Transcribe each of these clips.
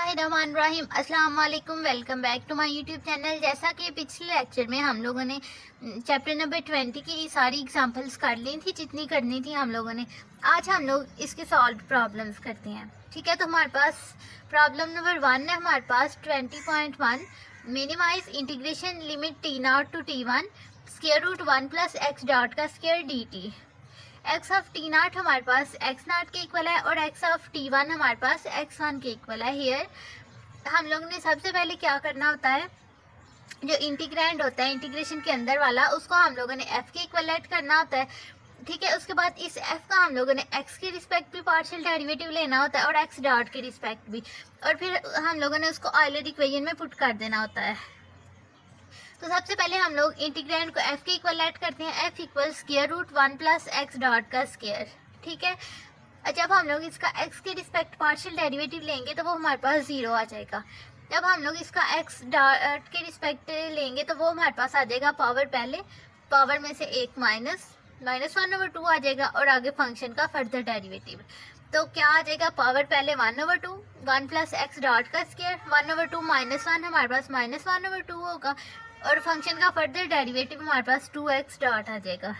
बिस्मिल्लाहिर्रहमानिर्रहीम। अस्सलाम वालेकुम। Welcome back to my YouTube channel. जैसा कि पिछले लेक्चर में हम लोगों ने चैप्टर नंबर 20 की सारी एग्जांपल्स कर ली थी, जितनी करनी थी हम लोगों ने। आज हम लोग इसके सॉल्व प्रॉब्लम्स करते हैं। ठीक है, तो हमारे पास प्रॉब्लम नंबर 1 है हमारे पास 20.1 minimise integration limit t0 to t1 square root 1 plus x dot का square dt। X of t naught हमारे पास एक्स नॉट के इक्वल है और एक्स ऑफ टी वन हमारे पास एक्स वन के इक्वल है। हियर हम लोग ने सबसे पहले क्या करना होता है, जो इंटीग्रैंड होता है इंटीग्रेशन के अंदर वाला, उसको हम लोगों ने एफ के इक्वलेट करना होता है। ठीक है, उसके बाद इस एफ का हम लोगों ने एक्स के रिस्पेक्ट भी पार्शियल डेरिवेटिव लेना होता है और एक्स डॉट के रिस्पेक्ट भी, और फिर हम लोगों ने उसको ऑयलर इक्वेशन में पुट कर देना होता है। तो सबसे पहले हम लोग इंटीग्रैंड को f के इक्वल ऐड करते हैं। f equal square root 1 plus x dot का स्क्वायर। ठीक है, जब हम लोग इसका x के रिस्पेक्ट पार्शियल डेरिवेटिव लेंगे तो वो हमारे पास 0 आ जाएगा। जब हम लोग इसका x डॉट के रिस्पेक्ट लेंगे तो वो हमारे पास आ जाएगा पावर, पहले पावर में से एक -1/2 आ जाएगा और आगे फंक्शन का फर्दर डेरिवेटिव। तो क्या आ जाएगा, पावर पहले 1/2 1 प्लस एक्स डॉट का स्क्वायर 1/2 -1 हमारे पास -1/2 होगा और फंक्शन का फर्दर डेरिवेटिव हमारे पास 2x डॉट आ जाएगा।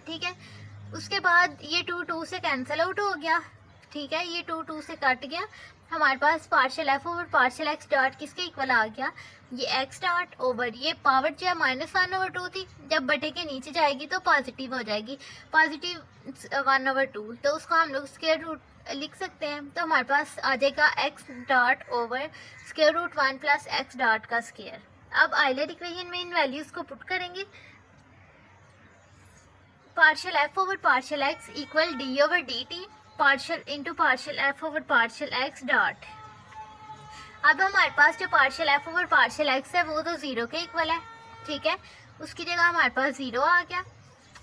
ठीक है, उसके बाद ये 2 से कैंसिल आउट हो गया। ठीक है, ये 2 से कट गया। हमारे पास partial f over partial x dot किसके इक्वल आ गया, ये एक्स डॉट ओवर ये पावर जो है -1/2 थी, जब बटे के नीचे जाएगी तो पॉजिटिव हो जाएगी, पॉजिटिव 1/2, तो उसको हम लोग स्क्वायर रूट लिख सकते हैं। तो हमारे पास आ जाएगा x dot over square root 1 plus x dot का स्क्वायर। अब आयलर इक्वेशन में इन वैल्यूज को पुट करेंगे। Partial f over partial x equal d over d t partial into partial f over partial x dot. अब हमारे पास जो partial f over partial x है वो तो 0 के इक्वल है। ठीक है, उसकी जगह हमारे पास 0 आ गया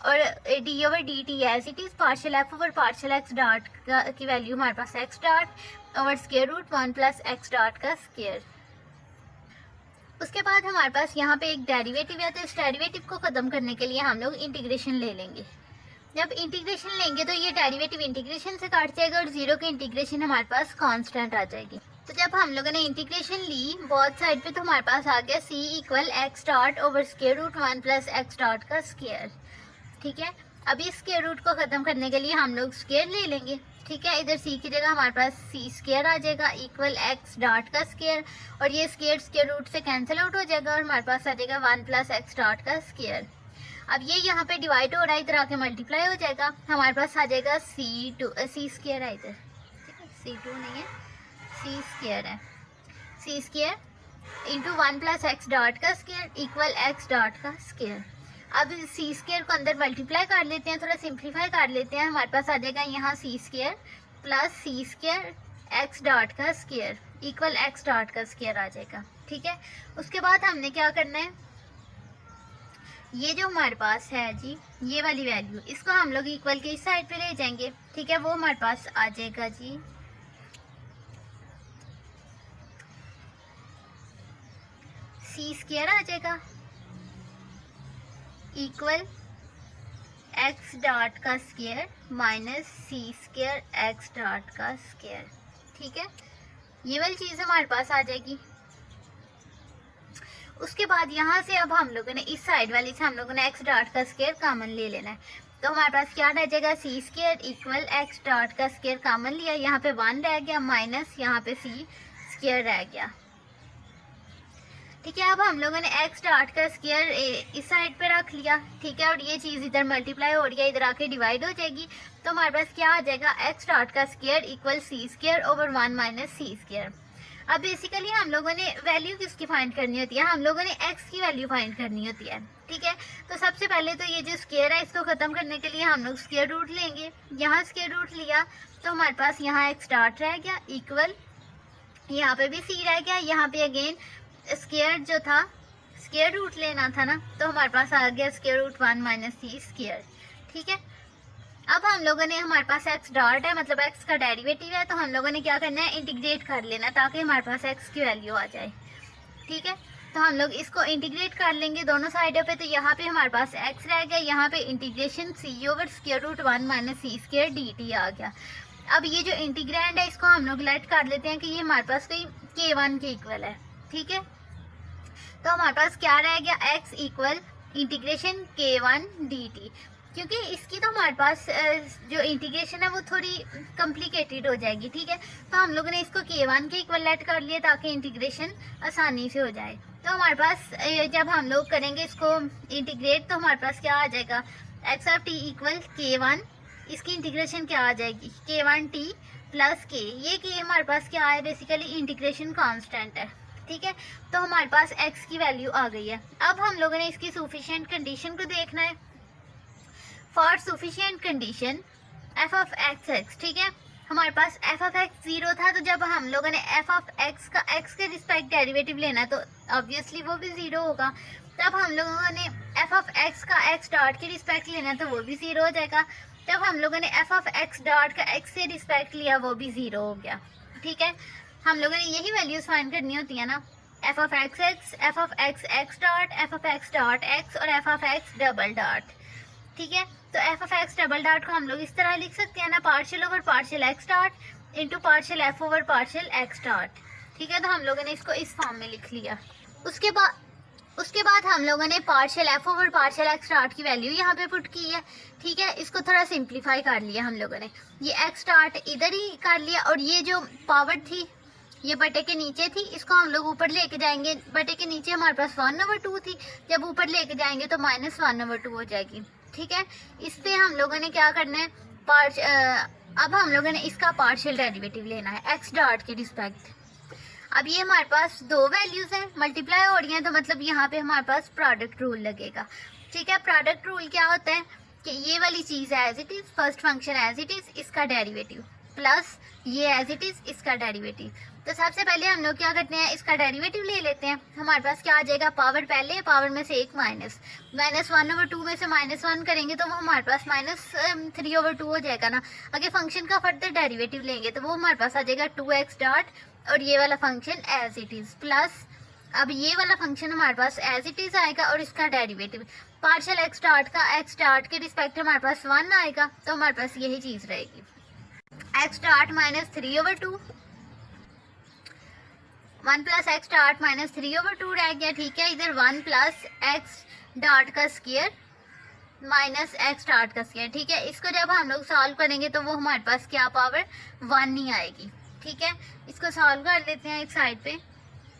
और d over d t as it is partial f over partial x dot की वैल्यू हमारे पास x dot over square root 1 plus x dot का स्क्वायर। उसके बाद हमारे पास यहाँ पे एक डेरिवेटिव है, तो इस डेरिवेटिव को ख़त्म करने के लिए हम लोग इंटीग्रेशन ले लेंगे। जब इंटीग्रेशन लेंगे तो ये डेरिवेटिव इंटीग्रेशन से काट जाएगा और 0 की इंटीग्रेशन हमारे पास कांस्टेंट आ जाएगी। तो जब हम लोगों ने इंटीग्रेशन ली बोथ साइड पे तो हमारे पास आ गया c equal x dot over square root 1 plus x dot का स्क्वायर। ठीक है, अभी स्क्वायर रूट को ख़त्म करने के लिए हम लोग स्क्वायर ले लेंगे। ठीक है, इधर c की जगह हमारे पास c स्क्वायर आ जाएगा इक्वल एक्स डॉट का स्क्वायर, और ये स्क्वायर रूट से कैंसिल आउट हो जाएगा और हमारे पास आ जाएगा 1 प्लस एक्स डॉट का स्क्वायर। अब ये यहाँ पे डिवाइड हो रहा है, इधर आके मल्टीप्लाई हो जाएगा, हमारे पास आ जाएगा c स्क्वायर है इधर। ठीक है, c2 नहीं है, c स्क्वायर है, c square into 1 plus x dot का स्क्वायर इक्वल एक्स डॉट का स्क्वायर। अब सी स्क्वायर को अंदर मल्टीप्लाई कर लेते हैं, थोड़ा सिंप्लीफाई कर लेते हैं, हमारे पास आ जाएगा यहाँ सी स्क्वायर प्लस सी स्क्वायर एक्स डॉट का स्क्वायर इक्वल एक्स डॉट का स्क्वायर आ जाएगा। ठीक है, उसके बाद हमने क्या करना है, ये जो हमारे पास है जी ये वाली वैल्यू, इसको हम लोग इक्वल के इस साइड पे ले जाएंगे। ठीक है, वो हमारे पास आ जाएगा जी सी स्क्वायर आ जाएगा इक्वल एक्स डॉट का square minus c square x dot का स्क्वायर। ठीक है, ये वाली चीज़ हमारे पास आ जाएगी। उसके बाद यहाँ से अब हम लोगों ने इस साइड वाली से हम लोगों ने एक्स डॉट का स्क्वायर कॉमन ले लेना है, तो हमारे पास क्या रह जाएगा, सी स्क्वायर इक्वल एक्स डॉट का स्क्वायर कॉमन लिया, यहाँ पे 1 रह गया माइनस यहाँ पे सी स्क्वायर रह गया। ठीक है, अब हम लोगों ने एक्स डॉट का स्क्वायर इस साइड पे रख लिया। ठीक है, और ये चीज़ इधर मल्टीप्लाई हो रही है, इधर आके डिवाइड हो जाएगी, तो हमारे पास क्या आ जाएगा, एक्स डॉट का square equal c square over 1 minus c square. अब बेसिकली हम लोगों ने वैल्यू किसकी फाइंड करनी होती है, हम लोगों ने एक्स की वैल्यू फाइंड करनी होती है। ठीक है, तो सबसे पहले तो ये जो स्क्वायर है इसको ख़त्म करने के लिए हम लोग स्क्वायर रूट लेंगे। यहाँ स्क्वायर रूट लिया तो हमारे पास यहाँ एक्स डॉट रह गया इक्वल यहाँ पे भी सी रह गया, यहाँ पे अगेन स्क्वायर जो था स्क्वायर रूट लेना था ना, तो हमारे पास आ गया square root 1 minus c square. ठीक है, अब हम लोगों ने हमारे पास एक्स डॉट है मतलब एक्स का डेरिवेटिव है, तो हम लोगों ने क्या करना है, इंटीग्रेट कर लेना ताकि हमारे पास एक्स की वैल्यू आ जाए। ठीक है, तो हम लोग इसको इंटीग्रेट कर लेंगे दोनों साइडों पे, तो यहाँ पे हमारे पास एक्स रह गया, यहाँ पे इंटीग्रेशन सी over square root 1 minus c square D T आ गया। अब ये जो इंटीग्रैंड है इसको हम लोग लेट कर लेते हैं कि ये हमारे पास कोई k1 के इक्वल है, ठीक है। तो हमारे पास क्या रह गया, x equal integration k1 dt, क्योंकि इसकी तो हमारे पास जो इंटीग्रेशन है वो थोड़ी कॉम्प्लिकेटेड हो जाएगी, ठीक है। तो हम लोगों ने इसको k1 के इक्वल लेट कर लिया ताकि इंटीग्रेशन आसानी से हो जाए। तो हमारे पास जब हम लोग करेंगे इसको इंटीग्रेट तो हमारे पास क्या आ जाएगा, x of t equal k1, इसकी इंटीग्रेशन क्या आ जाएगी k1t प्लस k, ये k हमारे पास क्या है, बेसिकली इंटीग्रेशन कांस्टेंट है, ठीक है। तो हमारे पास x की वैल्यू आ गई है। अब हम लोगों ने इसकी सफिशिएंट कंडीशन को देखना है। For sufficient condition f of x, ठीक है, हमारे पास f ऑफ x 0 था, तो जब हम लोगों ने f ऑफ x का x के रिस्पेक्ट डेरिवेटिव लेना है तो ऑब्वियसली वो भी 0 होगा। तब हम लोगों ने f ऑफ x का x डॉट के रिस्पेक्ट लेना है तो वो भी 0 हो जाएगा। जब हम लोगों ने f ऑफ x डॉट का x से रिस्पेक्ट लिया वो भी 0 हो गया, ठीक है। हम लोगों ने यही वैल्यूज फाइंड करनी होती है ना, f of x x, f of x x dot, f of x dot x और f of x double dot, ठीक है। तो f of x double dot को हम लोग इस तरह लिख सकते हैं ना, partial over partial x dot into partial f over partial x dot, ठीक है। तो हम लोगों ने इसको इस फॉर्म में लिख लिया। उसके बाद हम लोगों ने partial f over partial x dot की वैल्यू यहाँ पे पुट की है, ठीक है। इसको थोड़ा सिंप्लीफाई कर लिया हम लोगों ने, ये x डॉट इधर ही कर लिया और ये जो पावर थी ये बटे के नीचे थी, इसको हम लोग ऊपर लेके जाएंगे। बटे के नीचे हमारे पास 1/2 थी, जब ऊपर लेके जाएंगे तो -1/2 हो जाएगी, ठीक है। इस पे हम लोगों ने क्या करना है, अब हम लोगों ने इसका पार्शियल डेरिवेटिव लेना है x डॉट के रिस्पेक्ट। अब ये हमारे पास दो वैल्यूज हैं, मल्टीप्लाई हो रही हैं, तो मतलब यहाँ पे हमारे पास प्रोडक्ट रूल लगेगा, ठीक है। प्रोडक्ट रूल क्या होता है कि ये वाली चीज़ as it is, first function as it is, इसका डेरिवेटिव प्लस ये एज इट इज़, इसका डेरिवेटिव। तो सबसे पहले हम लोग क्या करते हैं, इसका डेरिवेटिव ले लेते हैं। हमारे पास क्या आ जाएगा, पावर पहले, पावर में से एक माइनस 1/2 में से -1 करेंगे तो वो हमारे पास -3/2 हो जाएगा ना। अगर फंक्शन का फर्दर डेरिवेटिव लेंगे तो वो हमारे पास आ जाएगा 2x डॉट और ये वाला function as it is plus, अब ये वाला फंक्शन हमारे पास एज इट इज़ आएगा और इसका डेरिवेटिव पार्शियल x डॉट का x डॉट के रिस्पेक्ट हमारे पास 1 आएगा, तो हमारे पास यही चीज़ रहेगी, x dot -3/2, 1 plus x dot -3/2 रह गया, ठीक है। इधर 1 प्लस x डॉट का स्क्वायर माइनस x डॉट का स्क्वायर, ठीक है। इसको जब हम लोग सॉल्व करेंगे तो वो हमारे पास क्या पावर 1 ही आएगी, ठीक है। इसको सॉल्व कर लेते हैं एक साइड पे,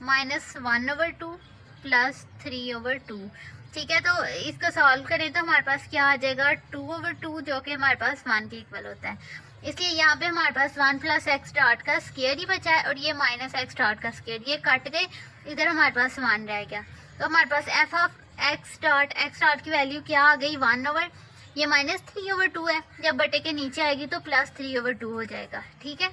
-1/2 प्लस 3/2, ठीक है। तो इसको सॉल्व करें तो हमारे पास क्या आ जाएगा, 2/2, जो कि हमारे पास 1 के इक्वल होता है। इसलिए यहाँ पे हमारे पास 1 प्लस x डॉट का स्क्वायर ही बचा है और ये माइनस x डॉट का स्क्वायर, ये कट गए, इधर हमारे पास 1 रह गया। तो हमारे पास f ऑफ x डॉट की वैल्यू क्या आ गई, 1 ये -3/2 है, जब बटे के नीचे आएगी तो +3/2 हो जाएगा, ठीक है।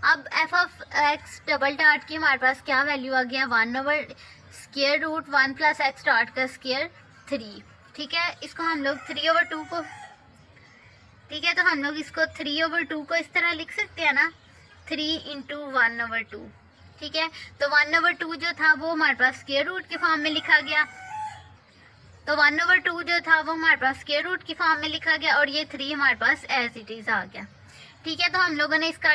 अब f of x double dot की हमारे पास क्या वैल्यू आ गया, 1/√1 प्लस x डॉट का स्क्वायर 3, ठीक है। इसको हम लोग 3/2 को, ठीक है, तो हम लोग इसको 3/2 को इस तरह लिख सकते हैं ना, 3 × 1/2, ठीक है। तो 1/2 जो था वो हमारे पास स्क्वायर रूट के फॉर्म में लिखा गया, तो 1/2 जो था वो हमारे पास स्क्वायर रूट की फॉर्म में लिखा गया और ये 3 हमारे पास एज इट इज़ आ गया, ठीक है। तो हम लोगों ने इसका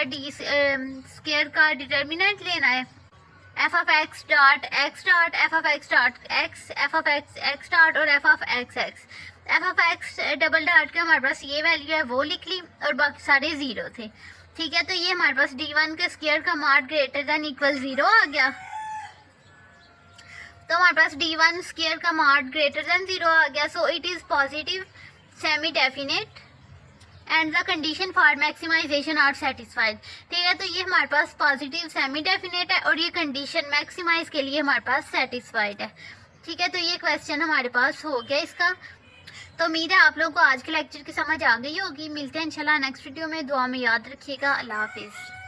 स्क्वायर का डिटर्मिनेंट लेना है, f of x dot f of x dot x, f of x dot और f of x f of x double dot का हमारे पास ये वैल्यू है वो लिख ली और बाकी सारे 0 थे, ठीक है। तो ये हमारे पास d1 के स्क्वायर का मॉड ग्रेटर देन इक्वल 0 आ गया, तो हमारे पास d1 स्क्वायर का मॉड ग्रेटर देन 0 आ गया। So it is positive semi definite and the condition for maximization are satisfied, ठीक है। तो ये हमारे पास पॉजिटिव सेमी डेफिनेट है और ये कंडीशन मैक्सिमाइज के लिए हमारे पास सेटिस्फाइड है, ठीक है। तो ये क्वेश्चन हमारे पास हो गया इसका। तो उम्मीद है आप लोगों को आज के लेक्चर की समझ आ गई होगी। मिलते हैं इंशाल्लाह नेक्स्ट वीडियो में, दुआ में याद रखिएगा। अल्लाह हाफिज़।